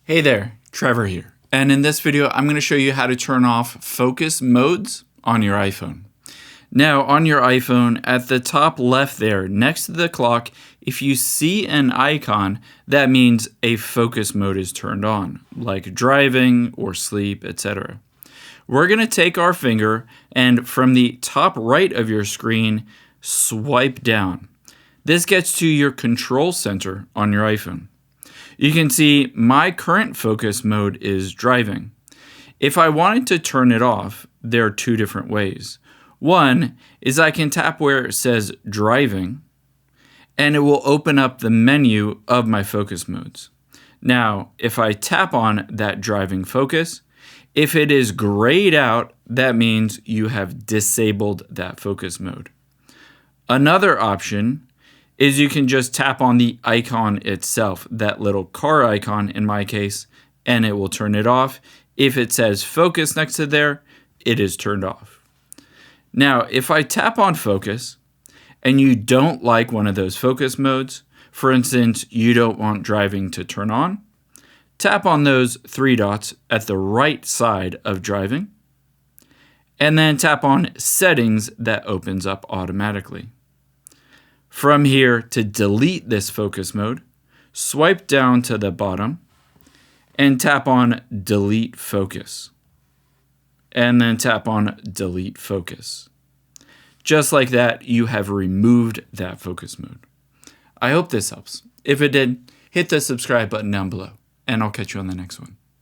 Hey there, Trevor here. And in this video, I'm going to show you how to turn off focus modes on your iPhone. Now, on your iPhone, at the top left there, next to the clock, if you see an icon, that means a focus mode is turned on, like driving or sleep, etc. We're going to take our finger and from the top right of your screen, swipe down. This gets to your control center on your iPhone. You can see my current focus mode is driving. If I wanted to turn it off, there are two different ways. One is I can tap where it says driving, and it will open up the menu of my focus modes. Now, if I tap on that driving focus, if it is grayed out, that means you have disabled that focus mode. Another option is you can just tap on the icon itself, that little car icon in my case, and it will turn it off. If it says focus next to there, it is turned off. Now, if I tap on focus and you don't like one of those focus modes, for instance, you don't want driving to turn on, tap on those three dots at the right side of driving, and then tap on settings that opens up automatically. From here, to delete this focus mode, swipe down to the bottom and tap on delete focus. And then tap on delete focus. Just like that, you have removed that focus mode. I hope this helps. If it did, hit the subscribe button down below, and I'll catch you on the next one.